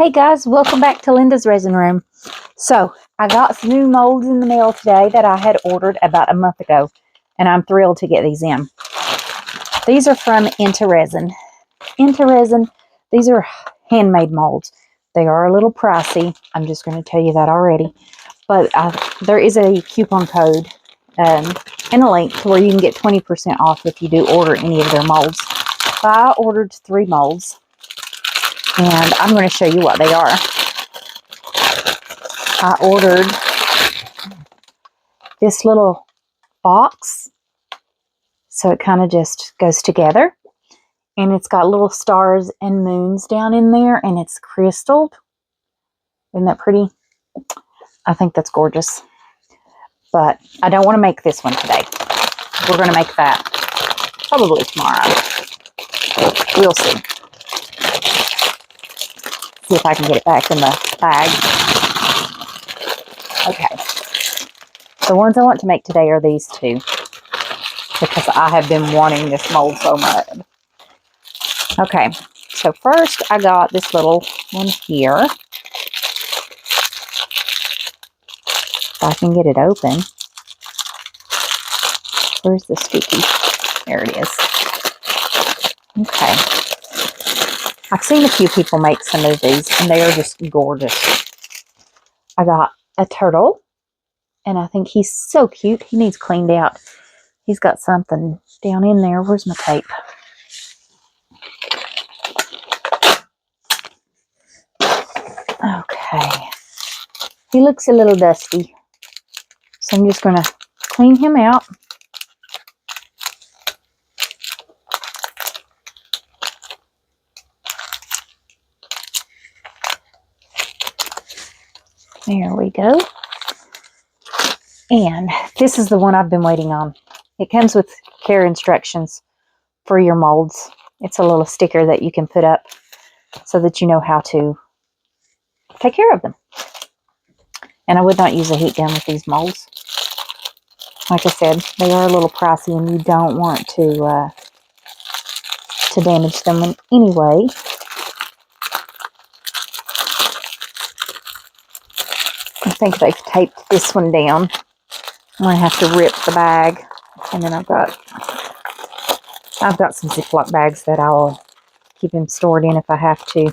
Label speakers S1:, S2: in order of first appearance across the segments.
S1: Hey guys, welcome back to Linda's Resin Room. So, I got some new molds in the mail today that I had ordered about a month ago, and I'm thrilled to get these in. These are from Resin. Resin, these are handmade molds. They are a little pricey. I'm just going to tell you that already. But there is a coupon code and a link to where you can get 20% off if you do order any of their molds. So I ordered 3 molds. And I'm going to show you what they are. I ordered this little box, so it kind of just goes together. And it's got little stars and moons down in there, and it's crystalled. Isn't that pretty? I think that's gorgeous. But I don't want to make this one today. We're going to make that probably tomorrow. We'll see. See if I can get it back in the bag. Okay. The ones I want to make today are these 2. Because I have been wanting this mold so much. Okay. So first I got this little one here. If I can get it open. Where's the sticky? There it is. Okay. I've seen a few people make some of these, and they are just gorgeous. I got a turtle, and I think he's so cute. He needs cleaned out. He's got something down in there. Where's my tape? Okay. He looks a little dusty, so I'm just going to clean him out. There we go. And this is the one I've been waiting on. It comes with care instructions for your molds. It's a little sticker that you can put up so that you know how to take care of them. And I would not use a heat gun with these molds. Like I said, they are a little pricey, and you don't want to damage them in any way. I think they've taped this one down. I'm going to have to rip the bag. And then I've got some Ziploc bags that I'll keep them stored in if I have to.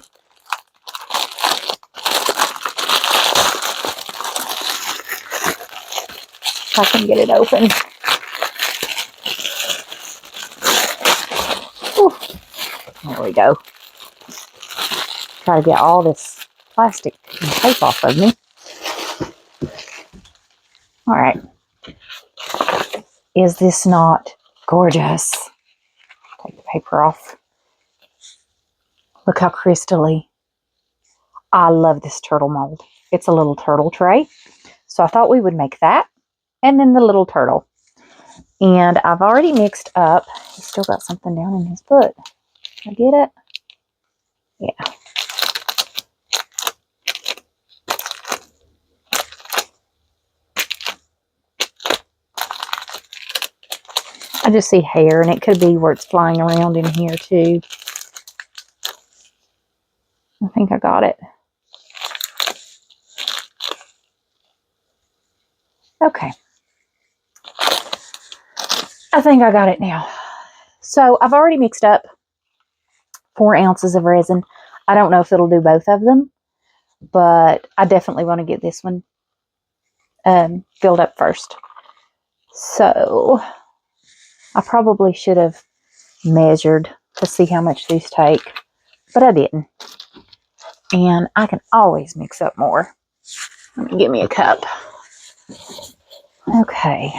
S1: If I can get it open. Whew. There we go. Try to get all this plastic and tape off of me. All right. Is this not gorgeous? Take the paper off. Look how crystally. I love this turtle mold. It's a little turtle tray. So I thought we would make that. And then the little turtle. And I've already mixed up. He's still got something down in his foot. Can I get it? Yeah. I just see hair, and it could be where it's flying around in here too. I think I got it. Okay. I think I got it now. So I've already mixed up 4 ounces of resin. I don't know if it'll do both of them, but I definitely want to get this one filled up first. So I probably should have measured to see how much these take, but I didn't. And I can always mix up more. Let me get me a cup. Okay.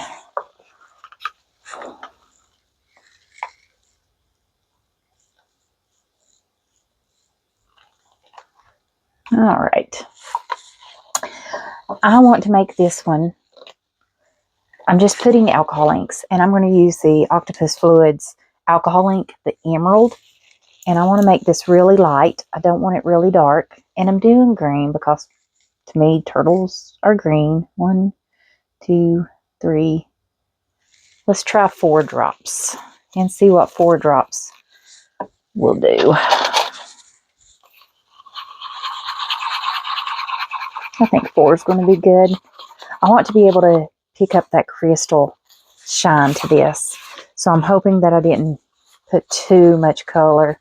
S1: All right. I want to make this one. I'm just putting alcohol inks, and I'm going to use the Octopus Fluids alcohol ink, the emerald. And I want to make this really light. I don't want it really dark. And I'm doing green because to me, turtles are green. 1, 2, 3. Let's try 4 drops and see what 4 drops will do. I think 4 is going to be good. I want to be able to pick up that crystal shine to this. So I'm hoping that I didn't put too much color.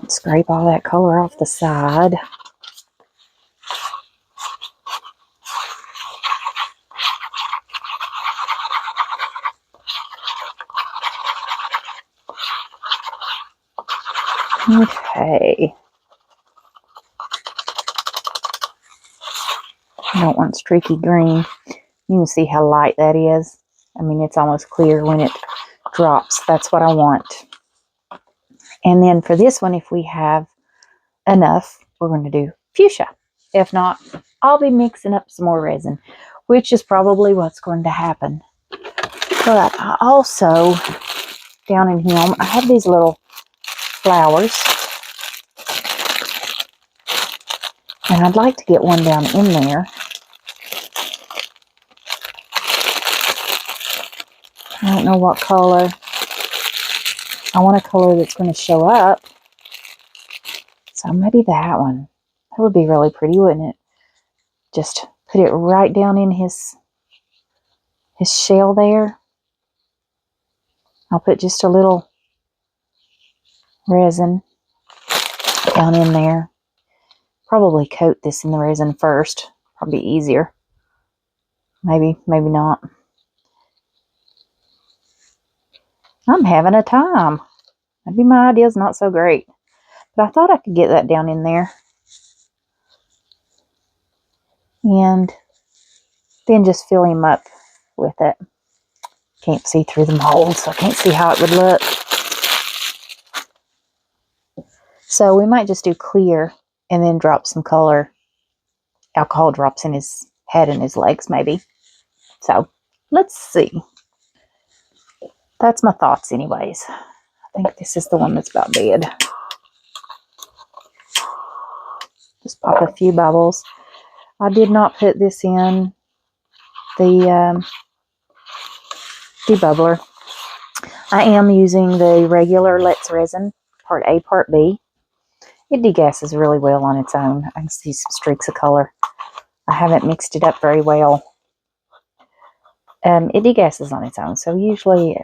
S1: Scrape all that color off the side. Okay. I don't want streaky green. You can see how light that is. I mean, it's almost clear when it drops. That's what I want. And then for this one, if we have enough, we're going to do fuchsia. If not, I'll be mixing up some more resin, which is probably what's going to happen. But I also, down in here, I have these little flowers. And I'd like to get one down in there. I don't know what color. I want a color that's going to show up. So maybe that one. That would be really pretty, wouldn't it? Just put it right down in his shell there. I'll put just a little resin down in there. Probably coat this in the resin first. Probably easier. Maybe not. I'm having a time. Maybe my idea's not so great. But I thought I could get that down in there. And then just fill him up with it. Can't see through the mold, so I can't see how it would look. So we might just do clear and then drop some color. Alcohol drops in his head and his legs, maybe. So let's see. That's my thoughts anyways. I think this is the one that's about dead. Just pop a few bubbles. I did not put this in the debubbler. I am using the regular Let's Resin, part A, part B. It degasses really well on its own. I can see some streaks of color. I haven't mixed it up very well. It degasses on its own, so usually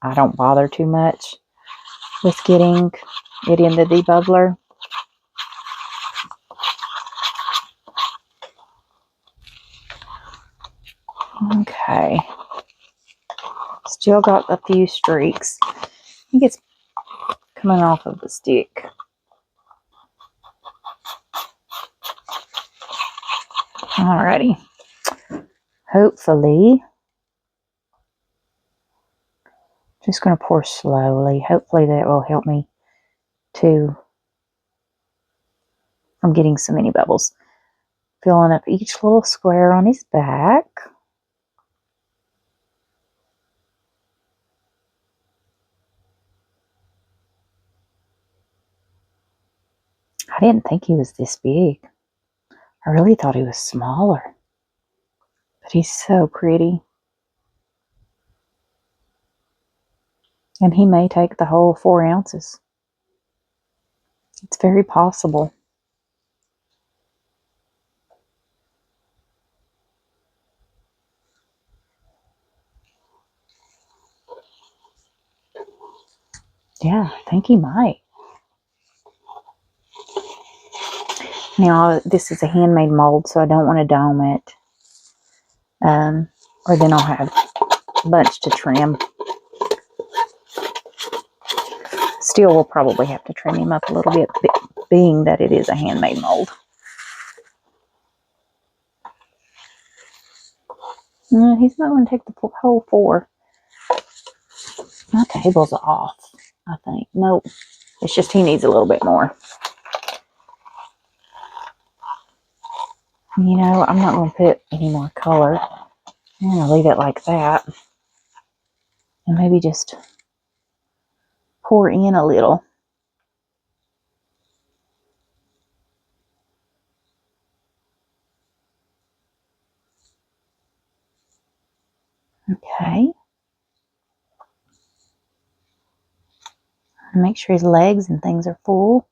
S1: I don't bother too much with getting it in the debubbler. Okay. Still got a few streaks. I think it's coming off of the stick. Alrighty. Hopefully, just going to pour slowly. Hopefully that will help me to, I'm getting so many bubbles. Filling up each little square on his back. I didn't think he was this big. I really thought he was smaller. But he's so pretty. And he may take the whole 4 ounces. It's very possible. Yeah, I think he might. Now, this is a handmade mold, so I don't want to dome it. Or then I'll have a bunch to trim. Still, we'll probably have to trim him up a little bit, being that it is a handmade mold. No, he's not going to take the whole 4. My table's off, I think. Nope. It's just he needs a little bit more. You know, I'm not going to put any more color. I'm going to leave it like that. And maybe just pour in a little. Okay. Make sure his legs and things are full.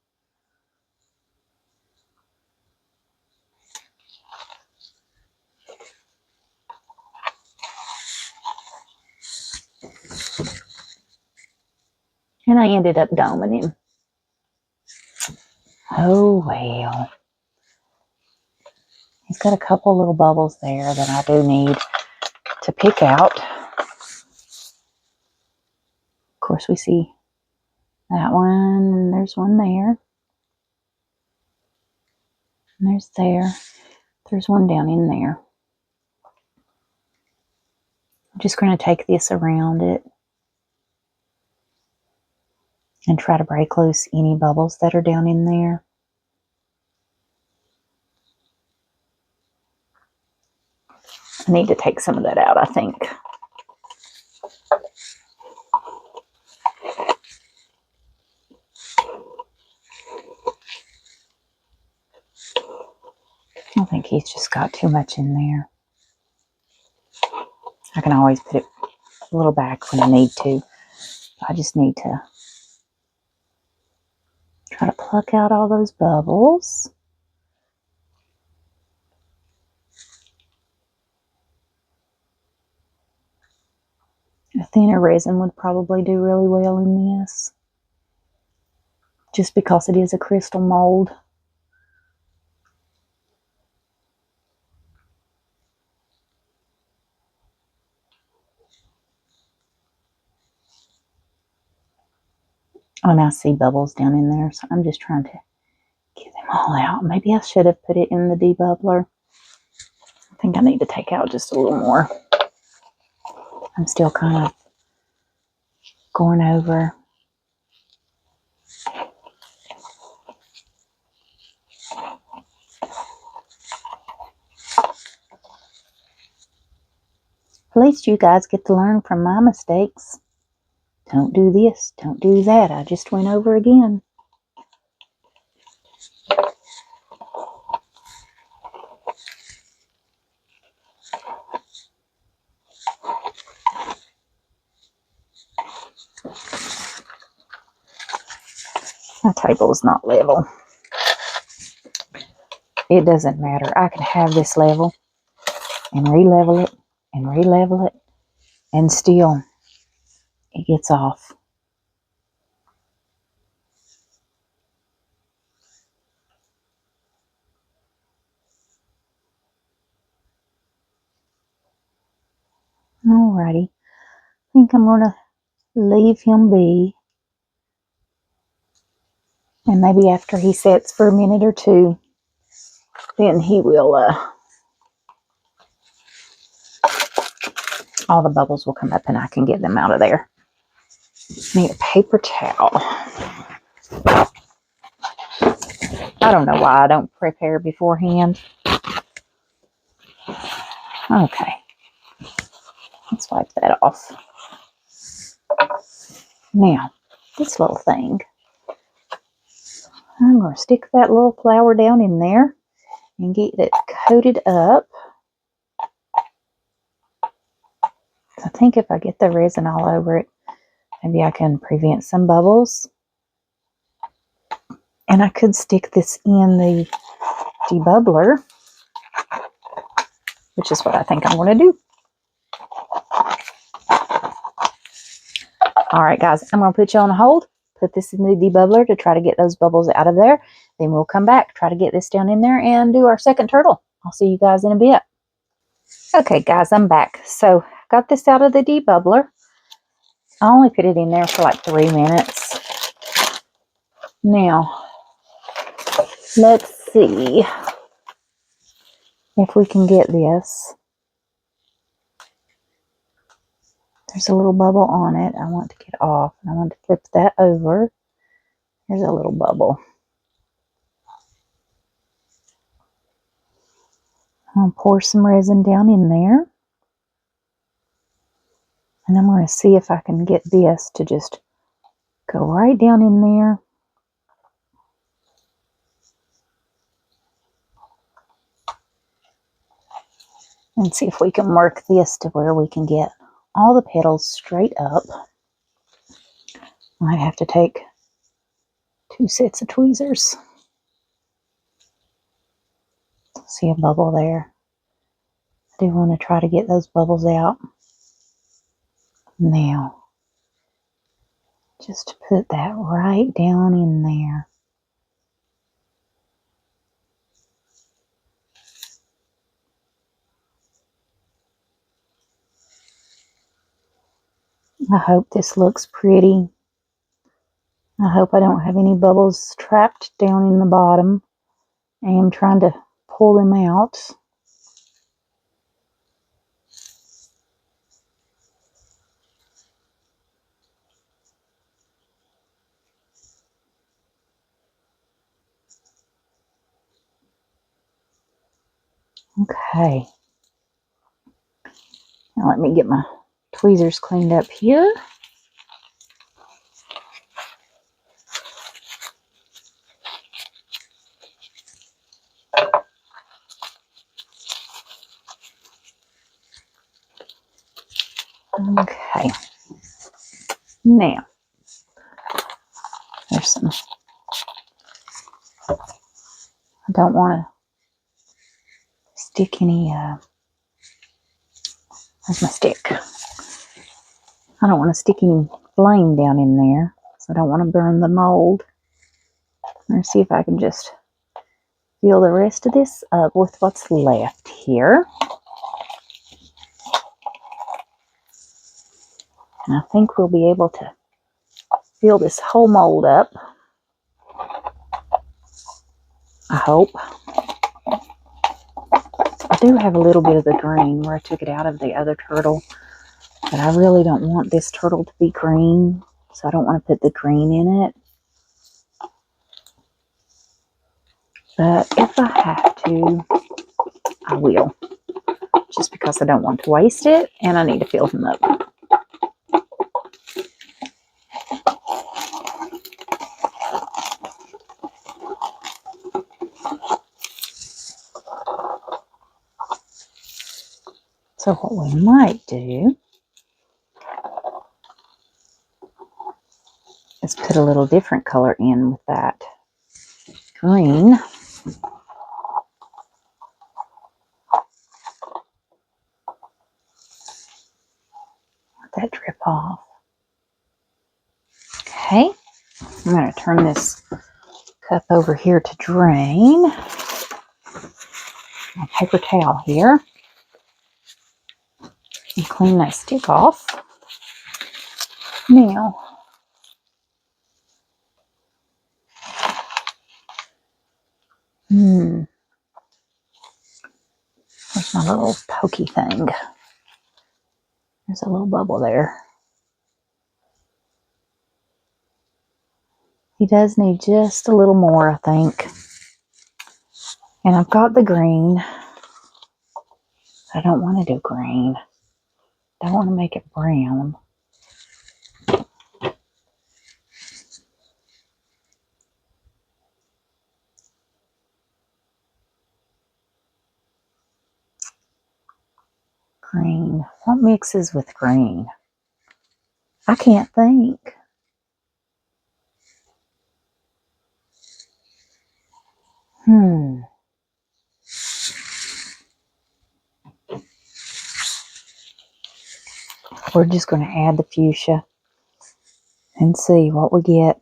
S1: And I ended up doming him. Oh well. He's got a couple little bubbles there that I do need to pick out. Of course, we see that one, and there's one there. And there's there. There's one down in there. I'm just going to take this around it and try to break loose any bubbles that are down in there. I need to take some of that out, I think. I think he's just got too much in there. I can always put it a little back when I need to. I just need to try to pluck out all those bubbles. A thinner resin would probably do really well in this, just because it is a crystal mold. Oh, and I see bubbles down in there, so I'm just trying to get them all out. Maybe I should have put it in the debubbler. I think I need to take out just a little more. I'm still kind of going over. At least you guys get to learn from my mistakes. Don't do this, don't do that. I just went over again. My table is not level. It doesn't matter. I can have this level and re-level it and re-level it, and still it gets off. Alrighty. I think I'm going to leave him be. And maybe after he sets for a minute or two, then he will, all the bubbles will come up and I can get them out of there. Need a paper towel. I don't know why I don't prepare beforehand. Okay. Let's wipe that off. Now, this little thing, I'm going to stick that little flower down in there and get it coated up. I think if I get the resin all over it, maybe I can prevent some bubbles. And I could stick this in the debubbler, which is what I think I'm going to do. All right, guys, I'm going to put you on hold, put this in the debubbler to try to get those bubbles out of there. Then we'll come back, try to get this down in there and do our second turtle. I'll see you guys in a bit. Okay, guys, I'm back. So got this out of the debubbler. I only put it in there for like 3 minutes. Now, let's see if we can get this. There's a little bubble on it I want to get off. I want to flip that over. There's a little bubble. I'll pour some resin down in there. And I'm going to see if I can get this to just go right down in there. And see if we can work this to where we can get all the petals straight up. Might have to take 2 sets of tweezers. See a bubble there. I do want to try to get those bubbles out. Now, Just put that right down in there. I hope this looks pretty. I hope I don't have any bubbles trapped down in the bottom. I am trying to pull them out. Okay. Now let me get my tweezers cleaned up here. Okay. Now, there's some, I don't want to stick any, where's my stick? I don't want to stick any flame down in there, so I don't want to burn the mold. Let's see if I can just fill the rest of this up with what's left here. And I think we'll be able to fill this whole mold up. I hope. I do have a little bit of the green where I took it out of the other turtle, but I really don't want this turtle to be green, so I don't want to put the green in it. But if I have to, I will. Just because I don't want to waste it and I need to fill them up. So what we might do is put a little different color in with that green. Let that drip off. Okay, I'm going to turn this cup over here to drain. My paper towel here. And clean that stick off. Now, there's my little pokey thing. There's a little bubble there. He does need just a little more, I think. And I've got the green. I don't want to do green. I don't want to make it brown. Green. What mixes with green? I can't think. We're just going to add the fuchsia and see what we get.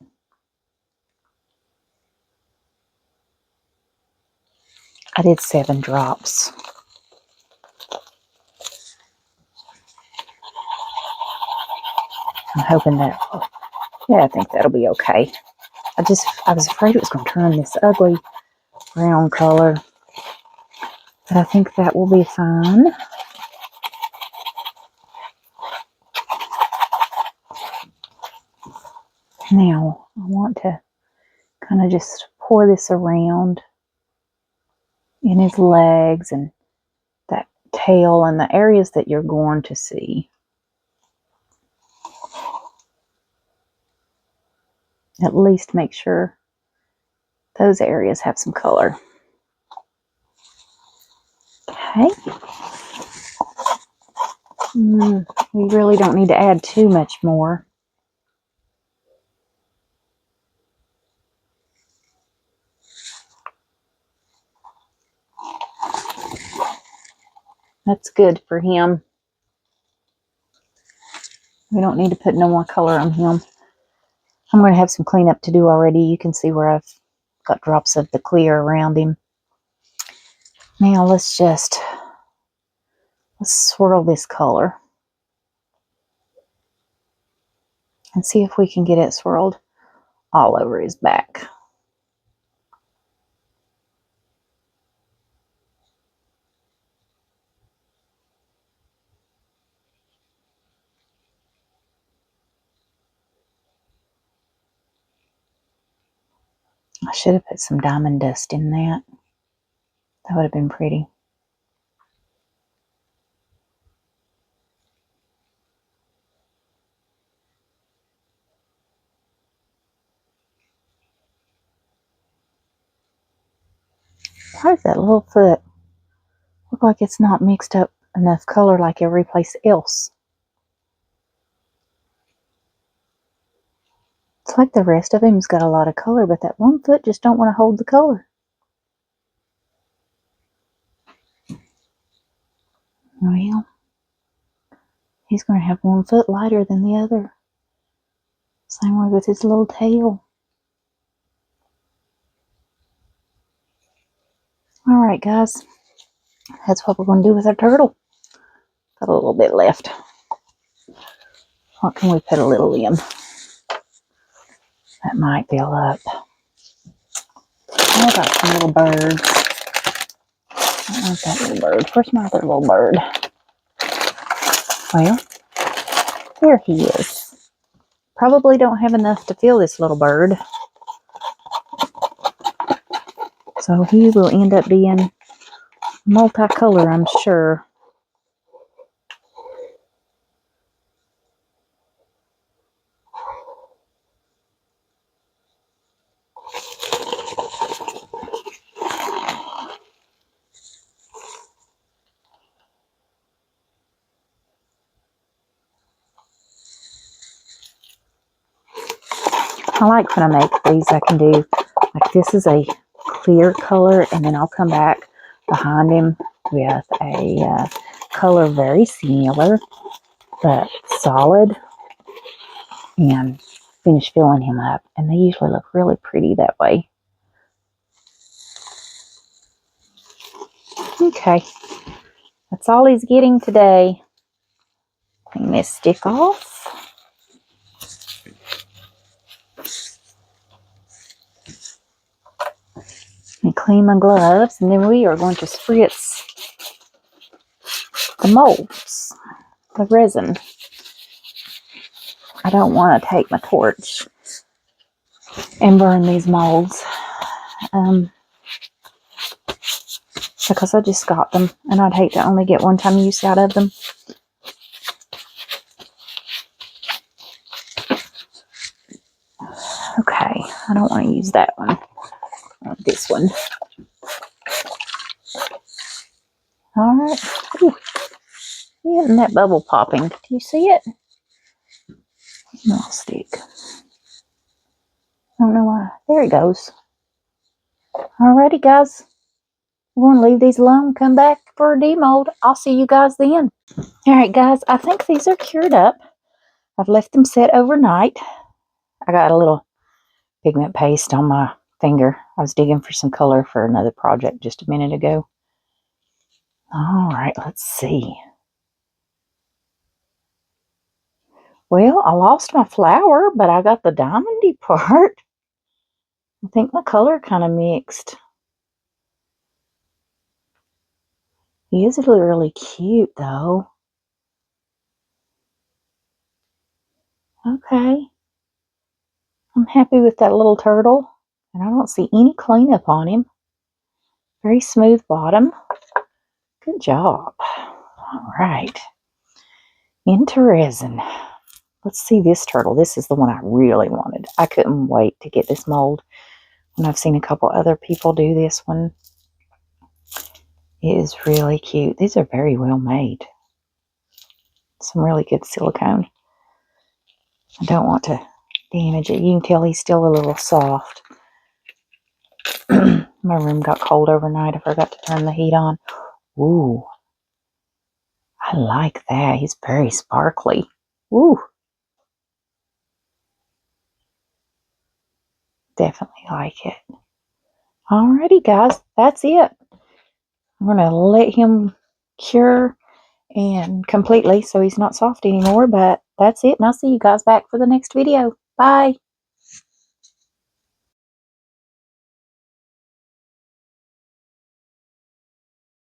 S1: I did 7 drops. I'm hoping that, yeah, I think that'll be okay. I was afraid it was going to turn this ugly brown color, but I think that will be fine. Now, I want to kind of just pour this around in his legs and that tail and the areas that you're going to see. At least make sure those areas have some color. Okay. We really don't need to add too much more. That's good for him. We don't need to put no more color on him. I'm going to have some cleanup to do already. You can see where I've got drops of the clear around him. Now let's swirl this color and see if we can get it swirled all over his back. I should have put some diamond dust in that. That would have been pretty. Why does that little foot look like it's not mixed up enough color like every place else? It's like the rest of him's got a lot of color, but that one foot just don't want to hold the color. Well, he's going to have one foot lighter than the other. Same way with his little tail. Alright guys, that's what we're going to do with our turtle. Got a little bit left. What can we put a little in? That might fill up. I got some little birds. I want that little bird. Where's my other little bird? Well, there he is. Probably don't have enough to fill this little bird. So he will end up being multicolor, I'm sure. I like when I make these, I can do, like this is a clear color, and then I'll come back behind him with a color very similar, but solid, and finish filling him up. And they usually look really pretty that way. Okay, that's all he's getting today. Clean this stick off. And clean my gloves, and then we are going to spritz the molds, the resin. I don't want to take my torch and burn these molds because I just got them, and I'd hate to only get one time use out of them. Okay, I don't want to use that one. I want this one. Alright. Isn't that bubble popping? Do you see it? No, stick. I don't know why. There it goes. Alrighty, guys. We're going to leave these alone, come back for a demold. I'll see you guys then. Alright, guys. I think these are cured up. I've left them set overnight. I got a little pigment paste on my finger. I was digging for some color for another project just a minute ago. Alright, let's see. Well, I lost my flower, but I got the diamondy part. I think my color kind of mixed. He is really cute, though. Okay. I'm happy with that little turtle. And I don't see any cleanup on him. Very smooth bottom. Good job. All right. Into resin. Let's see this turtle. This is the one I really wanted. I couldn't wait to get this mold. And I've seen a couple other people do this one. It is really cute. These are very well made. Some really good silicone. I don't want to damage it. You can tell he's still a little soft. My room got cold overnight. I forgot to turn the heat on. Ooh. I like that. He's very sparkly. Ooh. definitely like it. Alrighty, guys, that's it. I'm going to let him cure and completely so he's not soft anymore, but that's it, and I'll see you guys back for the next video. Bye.